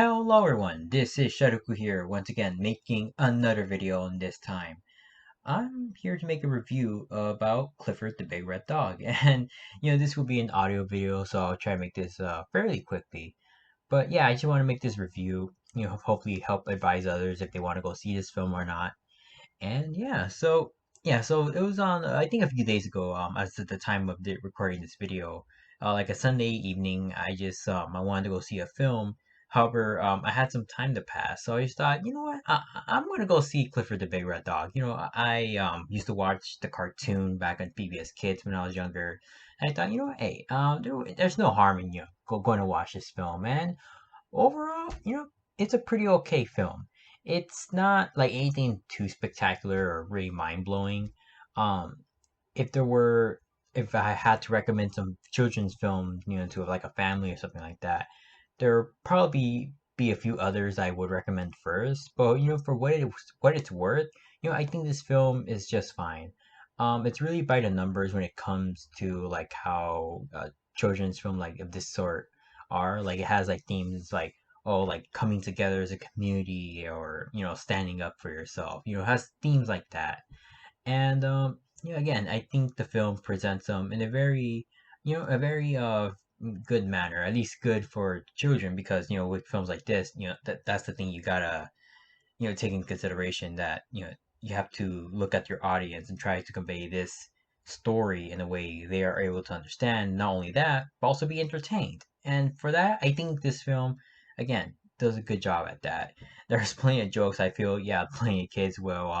Hello everyone, this is Shadoku here, once again making another video, and this time I'm here to make a review about Clifford the Big Red Dog. And this will be an audio video, so I'll try to make this fairly quickly. But yeah, I just want to make this review, hopefully help advise others if they want to go see this film or not. And yeah, so it was on I think a few days ago, as at the time of recording this video, like a Sunday evening. I wanted to go see a film. However, I had some time to pass, so I just thought, you know what, I'm gonna go see Clifford the Big Red Dog. I used to watch the cartoon back on PBS Kids when I was younger. And I thought, hey, there's no harm in going to watch this film, man. Overall, it's a pretty okay film. It's not like anything too spectacular or really mind blowing. Um, if there were, if I had to recommend some children's film, to like a family or something like that, there probably be a few others I would recommend first. But for what it's worth, I think this film is just fine. It's really by the numbers when it comes to like how children's film like of this sort are. Like it has like themes like, oh, like coming together as a community, or standing up for yourself. It has themes like that. And again, I think the film presents them in a very, good manner, at least good for children, because with films like this, that's the thing you gotta take in consideration, that you have to look at your audience and try to convey this story in a way they are able to understand. Not only that, but also be entertained. And for that, I think this film, again, does a good job at that. There's plenty of jokes I feel, yeah, plenty of kids will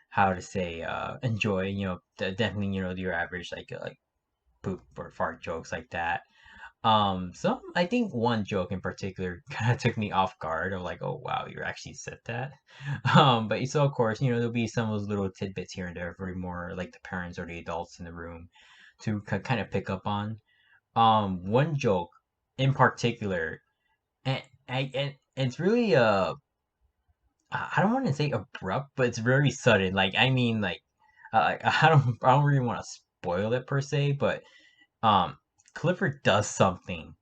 how to say enjoy. Definitely, your average like poop or fart jokes like that. Some, I think one joke in particular kind of took me off guard. Of like, oh wow, you actually said that. But so of course, there'll be some of those little tidbits here and there for more like the parents or the adults in the room to kind of pick up on. One joke in particular, and and it's really I don't want to say abrupt, but it's very sudden. Like, I mean, like, I don't really want to spoil it per se, but um, Clifford does something.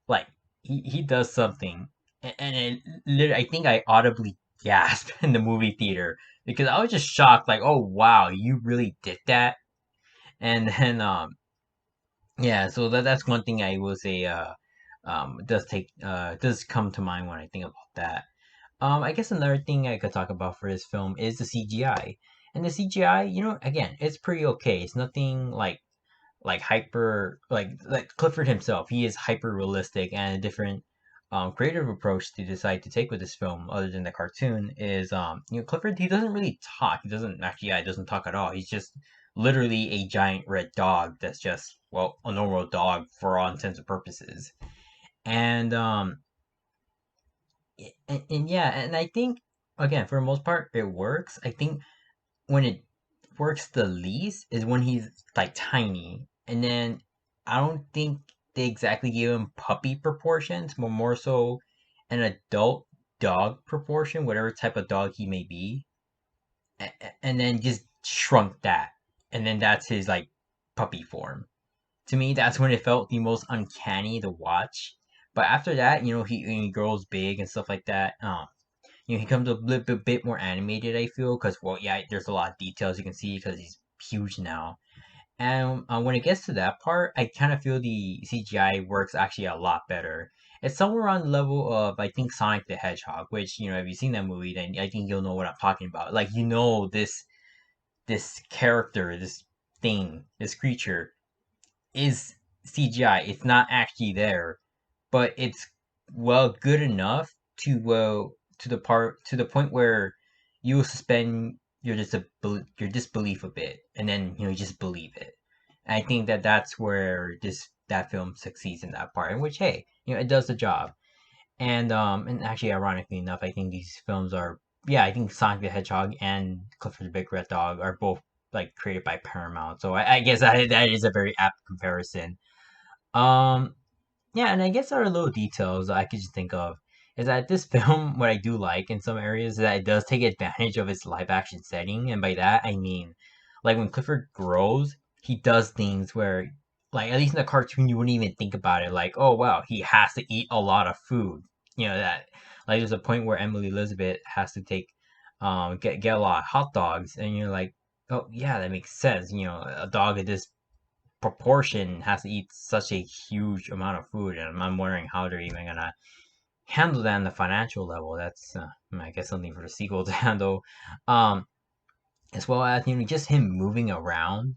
Like, he does something, and it literally, I think I audibly gasped in the movie theater because I was just shocked. Like, oh wow, you really did that. And then yeah, so that's one thing I will say. Does come to mind when I think about that. I guess another thing I could talk about for this film is the CGI. And the CGI, again, it's pretty okay. It's nothing like hyper, like Clifford himself. He is hyper realistic, and a different creative approach to decide to take with this film, other than the cartoon, is Clifford. He doesn't really talk. He doesn't actually. Yeah, he doesn't talk at all. He's just literally a giant red dog that's just, well, a normal dog for all intents and purposes. And and yeah, and I think, again, for the most part it works. I think when it works the least is when he's like tiny, and then I don't think they exactly give him puppy proportions, but more so an adult dog proportion, whatever type of dog he may be, and then just shrunk that, and then that's his like puppy form. To me, that's when it felt the most uncanny to watch. But after that, he grows big and stuff like that. He comes a little bit more animated, I feel, because, well, yeah, there's a lot of details you can see because he's huge now. And when it gets to that part, I kind of feel the CGI works actually a lot better. It's somewhere on the level of, I think, Sonic the Hedgehog, which, if you've seen that movie, then I think you'll know what I'm talking about. Like, this character, this thing, this creature is CGI. It's not actually there, but it's, well, good enough to, to the point where you will suspend your disbelief a bit, and then you just believe it. And I think that that's where that film succeeds in that part, in which, hey, it does the job. And actually, ironically enough, I think these films are, yeah, I think Sonic the Hedgehog and Clifford the Big Red Dog are both like created by Paramount, so I guess that is a very apt comparison. um yeah, and I guess there are little details I could just think of. Is that this film, what I do like in some areas, is that it does take advantage of its live action setting. And by that, I mean, like when Clifford grows, he does things where, like, at least in the cartoon, you wouldn't even think about it. Like, oh, wow, he has to eat a lot of food. that like there's a point where Emily Elizabeth has to take get a lot of hot dogs, and you're like, oh yeah, that makes sense. A dog of this proportion has to eat such a huge amount of food, and I'm wondering how they're even gonna handle that on the financial level. That's I guess something for the sequel to handle. Um, as well as just him moving around,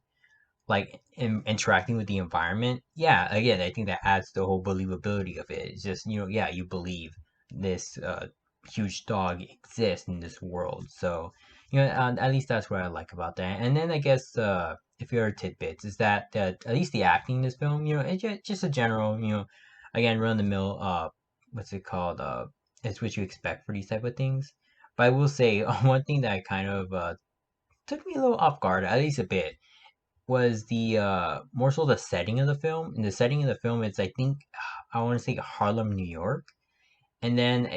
like interacting with the environment. Yeah, again, I think that adds the whole believability of it. It's just yeah, you believe this huge dog exists in this world. So at least that's what I like about that. And then I guess if your tidbits is that at least the acting in this film, it's just a general, again, run the mill. What's it called? It's what you expect for these type of things. But I will say one thing that kind of took me a little off guard, at least a bit, was the more so the setting of the film. In the setting of the film, it's I think I want to say Harlem, New York, and then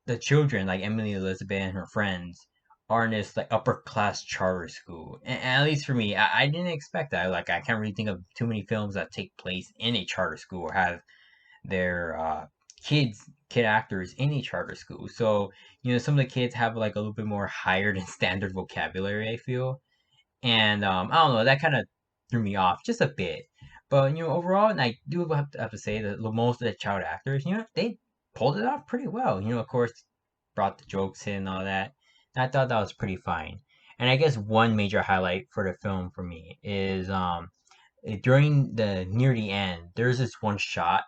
the children like Emily Elizabeth and her friends are in this like upper class charter school. And at least for me, I didn't expect that. Like I can't really think of too many films that take place in a charter school or have their kid actors in a charter school. So some of the kids have like a little bit more higher than standard vocabulary, I feel, and I don't know, that kind of threw me off just a bit. But overall, and I do have to say that most of the child actors, they pulled it off pretty well. Of course, brought the jokes in and all that. I thought that was pretty fine. And I guess one major highlight for the film for me is during the near the end, there's this one shot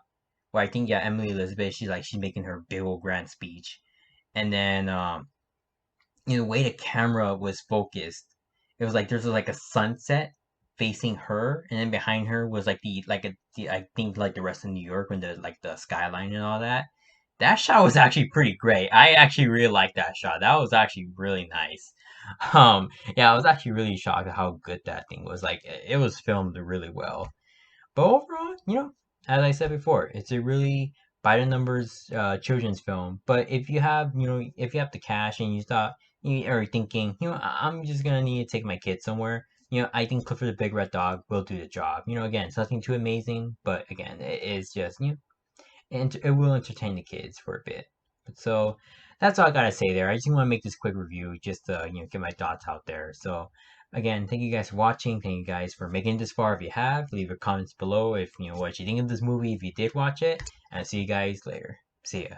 where I think, yeah, Emily Elizabeth, she's making her big old grand speech, and then the way the camera was focused, it was like there's like a sunset facing her, and then behind her was like I think like the rest of New York when the skyline and all that. That shot was actually pretty great. I actually really liked that shot. That was actually really nice. Yeah, I was actually really shocked at how good that thing was. Like it was filmed really well. But overall, as I said before, it's a really by the numbers children's film. But if you have the cash and you thought you are thinking, I'm just gonna need to take my kid somewhere. I think Clifford the Big Red Dog will do the job. Again, it's nothing too amazing, but again, it is just and it will entertain the kids for a bit. So that's all I gotta say there. I just want to make this quick review just to get my thoughts out there. So again, thank you guys for watching. Thank you guys for making it this far. If you have, leave your comments below if what you think of this movie if you did watch it. And I'll see you guys later. See ya.